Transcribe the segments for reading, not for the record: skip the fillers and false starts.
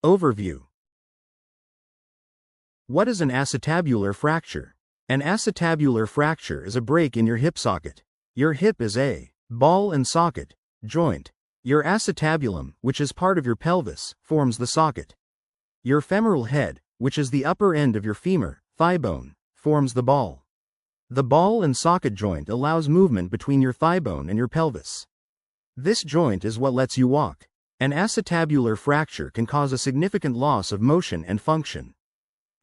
Overview. What is an acetabular fracture? An acetabular fracture is a break in your hip socket. Your hip is a ball and socket joint. Your acetabulum, which is part of your pelvis, forms the socket. Your femoral head, which is the upper end of your femur, thigh bone, forms the ball. The ball and socket joint allows movement between your thigh bone and your pelvis. This joint is what lets you walk. An acetabular fracture can cause a significant loss of motion and function.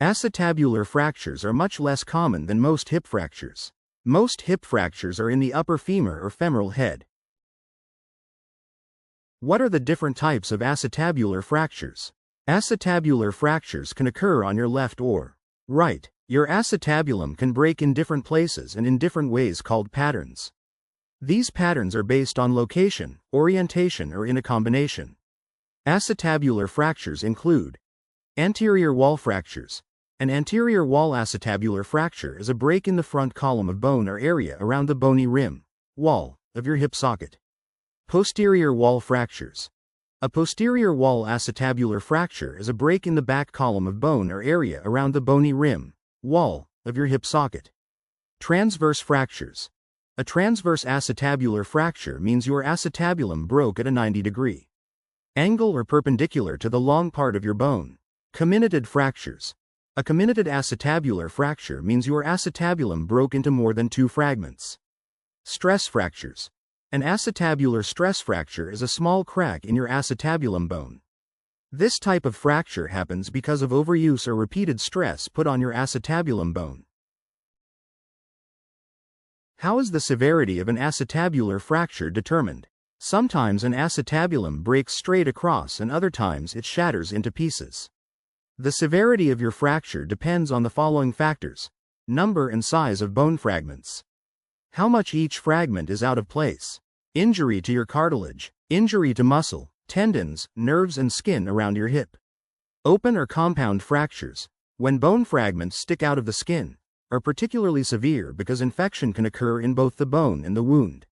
Acetabular fractures are much less common than most hip fractures. Most hip fractures are in the upper femur or femoral head. What are the different types of acetabular fractures? Acetabular fractures can occur on your left or right. Your acetabulum can break in different places and in different ways called patterns. These patterns are based on location, orientation, or in a combination. Acetabular fractures include anterior wall fractures. An anterior wall acetabular fracture is a break in the front column of bone or area around the bony rim, wall, of your hip socket. Posterior wall fractures. A posterior wall acetabular fracture is a break in the back column of bone or area around the bony rim, wall, of your hip socket. Transverse fractures. A transverse acetabular fracture means your acetabulum broke at a 90-degree angle or perpendicular to the long part of your bone. Comminuted fractures. A comminuted acetabular fracture means your acetabulum broke into more than 2 fragments. Stress fractures. An acetabular stress fracture is a small crack in your acetabulum bone. This type of fracture happens because of overuse or repeated stress put on your acetabulum bone. How is the severity of an acetabular fracture determined? Sometimes an acetabulum breaks straight across and other times it shatters into pieces. The severity of your fracture depends on the following factors: number and size of bone fragments, how much each fragment is out of place, injury to your cartilage, injury to muscle, tendons, nerves, and skin around your hip. Open or compound fractures, when bone fragments stick out of the skin, are particularly severe because infection can occur in both the bone and the wound.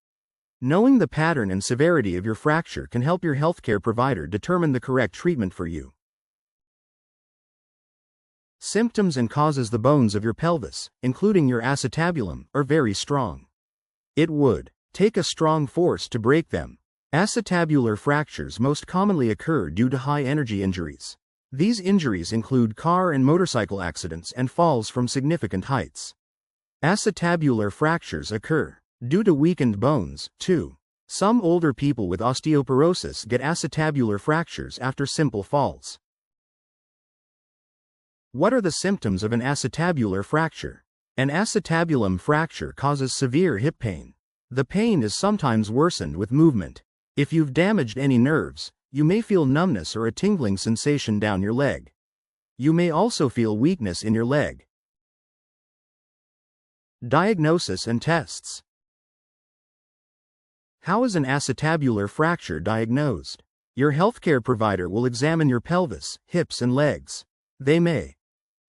Knowing the pattern and severity of your fracture can help your healthcare provider determine the correct treatment for you. Symptoms and causes: the bones of your pelvis, including your acetabulum, are very strong. It would take a strong force to break them. Acetabular fractures most commonly occur due to high-energy injuries. These injuries include car and motorcycle accidents and falls from significant heights. Acetabular fractures occur due to weakened bones, too. Some older people with osteoporosis get acetabular fractures after simple falls. What are the symptoms of an acetabular fracture? An acetabulum fracture causes severe hip pain. The pain is sometimes worsened with movement. If you've damaged any nerves, you may feel numbness or a tingling sensation down your leg. You may also feel weakness in your leg. Diagnosis and tests. How is an acetabular fracture diagnosed? Your healthcare provider will examine your pelvis, hips, and legs. They may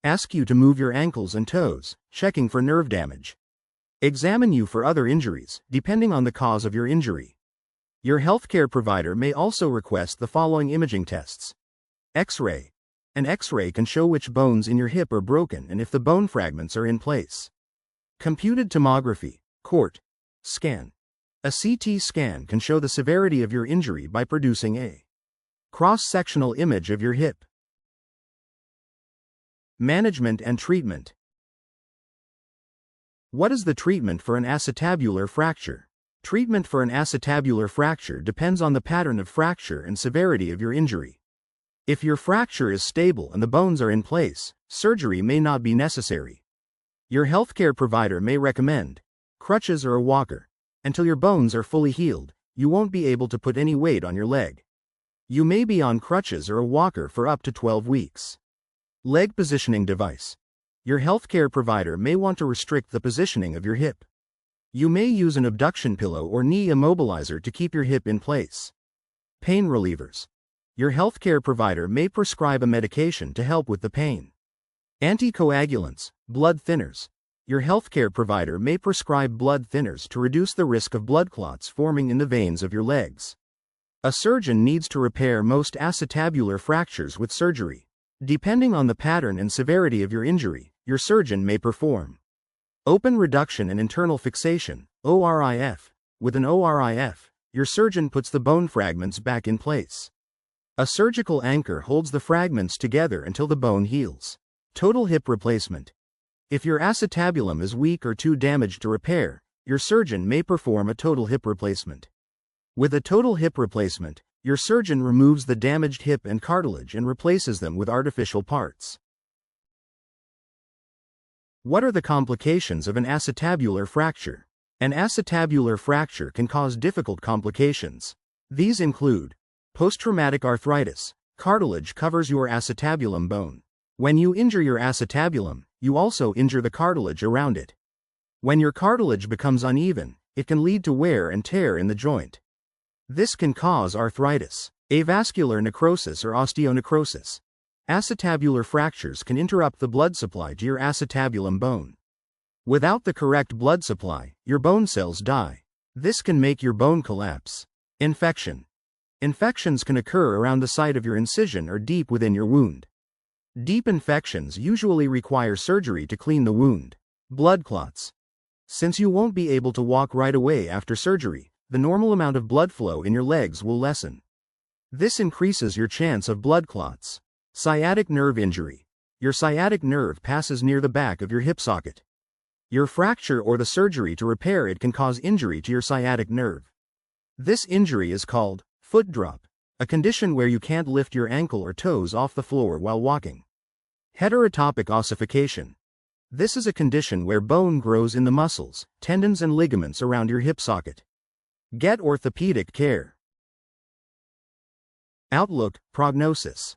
ask you to move your ankles and toes, checking for nerve damage. Examine you for other injuries, depending on the cause of your injury. Your healthcare provider may also request the following imaging tests. X-ray. An X-ray can show which bones in your hip are broken and if the bone fragments are in place. Computed tomography, CT scan. A CT scan can show the severity of your injury by producing a cross-sectional image of your hip. Management and treatment. What is the treatment for an acetabular fracture? Treatment for an acetabular fracture depends on the pattern of fracture and severity of your injury. If your fracture is stable and the bones are in place, surgery may not be necessary. Your healthcare provider may recommend crutches or a walker. Until your bones are fully healed, you won't be able to put any weight on your leg. You may be on crutches or a walker for up to 12 weeks. Leg positioning device. Your healthcare provider may want to restrict the positioning of your hip. You may use an abduction pillow or knee immobilizer to keep your hip in place. Pain relievers. Your healthcare provider may prescribe a medication to help with the pain. Anticoagulants, blood thinners. Your healthcare provider may prescribe blood thinners to reduce the risk of blood clots forming in the veins of your legs. A surgeon needs to repair most acetabular fractures with surgery. Depending on the pattern and severity of your injury, your surgeon may perform open reduction and internal fixation, ORIF. With an ORIF, your surgeon puts the bone fragments back in place. A surgical anchor holds the fragments together until the bone heals. Total hip replacement. If your acetabulum is weak or too damaged to repair, your surgeon may perform a total hip replacement. With a total hip replacement, your surgeon removes the damaged hip and cartilage and replaces them with artificial parts. What are the complications of an acetabular fracture? An acetabular fracture can cause difficult complications. These include post-traumatic arthritis. Cartilage covers your acetabulum bone. When you injure your acetabulum, you also injure the cartilage around it. When your cartilage becomes uneven, it can lead to wear and tear in the joint. This can cause arthritis, avascular necrosis or osteonecrosis. Acetabular fractures can interrupt the blood supply to your acetabulum bone. Without the correct blood supply, your bone cells die. This can make your bone collapse. Infection. Infections can occur around the site of your incision or deep within your wound. Deep infections usually require surgery to clean the wound. Blood clots. Since you won't be able to walk right away after surgery, the normal amount of blood flow in your legs will lessen. This increases your chance of blood clots. Sciatic nerve injury. Your sciatic nerve passes near the back of your hip socket. Your fracture or the surgery to repair it can cause injury to your sciatic nerve. This injury is called foot drop, a condition where you can't lift your ankle or toes off the floor while walking. Heterotopic ossification. This is a condition where bone grows in the muscles, tendons and ligaments around your hip socket. Get orthopedic care. Outlook, prognosis.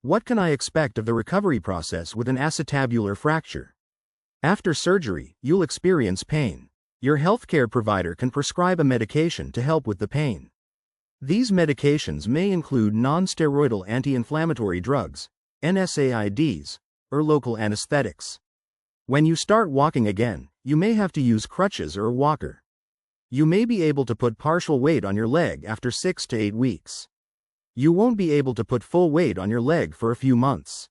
What can I expect of the recovery process with an acetabular fracture? After surgery, you'll experience pain. Your healthcare provider can prescribe a medication to help with the pain. These medications may include non-steroidal anti-inflammatory drugs, NSAIDs, or local anesthetics. When you start walking again, you may have to use crutches or a walker. You may be able to put partial weight on your leg after 6 to 8 weeks. You won't be able to put full weight on your leg for a few months.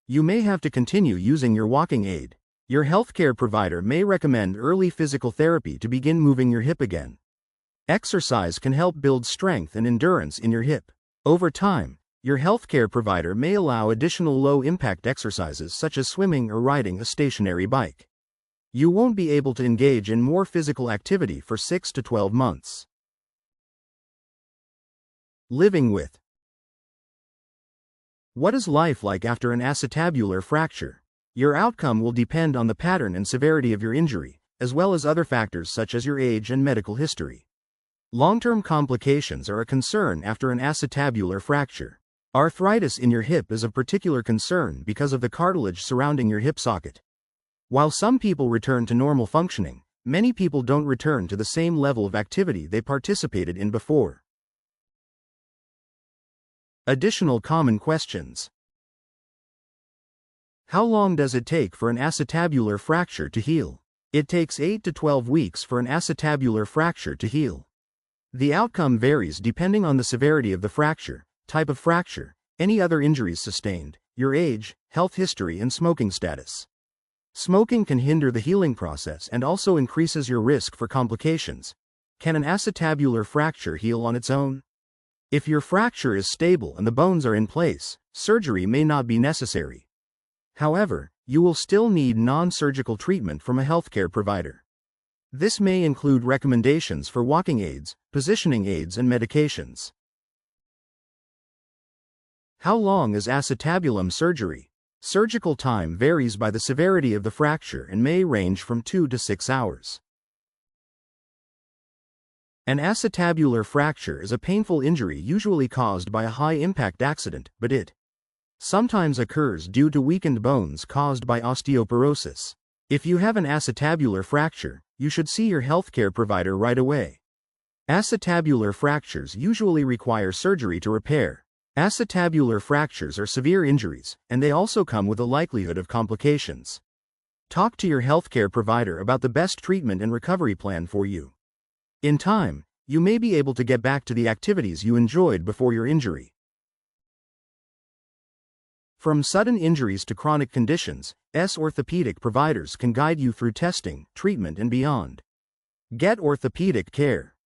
You may have to continue using your walking aid. Your healthcare provider may recommend early physical therapy to begin moving your hip again. Exercise can help build strength and endurance in your hip. Over time, your healthcare provider may allow additional low-impact exercises such as swimming or riding a stationary bike. You won't be able to engage in more physical activity for 6 to 12 months. Living with. What is life like after an acetabular fracture? Your outcome will depend on the pattern and severity of your injury, as well as other factors such as your age and medical history. Long-term complications are a concern after an acetabular fracture. Arthritis in your hip is of particular concern because of the cartilage surrounding your hip socket. While some people return to normal functioning, many people don't return to the same level of activity they participated in before. Additional common questions. How long does it take for an acetabular fracture to heal? It takes 8 to 12 weeks for an acetabular fracture to heal. The outcome varies depending on the severity of the fracture, type of fracture, any other injuries sustained, your age, health history and smoking status. Smoking can hinder the healing process and also increases your risk for complications. Can an acetabular fracture heal on its own? If your fracture is stable and the bones are in place, surgery may not be necessary. However, you will still need non-surgical treatment from a healthcare provider. This may include recommendations for walking aids, positioning aids and medications. How long is acetabulum surgery? Surgical time varies by the severity of the fracture and may range from 2 to 6 hours. An acetabular fracture is a painful injury usually caused by a high-impact accident, but it sometimes occurs due to weakened bones caused by osteoporosis. If you have an acetabular fracture, you should see your healthcare provider right away. Acetabular fractures usually require surgery to repair. Acetabular fractures are severe injuries, and they also come with a likelihood of complications. Talk to your healthcare provider about the best treatment and recovery plan for you. In time, you may be able to get back to the activities you enjoyed before your injury. From sudden injuries to chronic conditions, orthopedic providers can guide you through testing, treatment, and beyond. Get orthopedic care.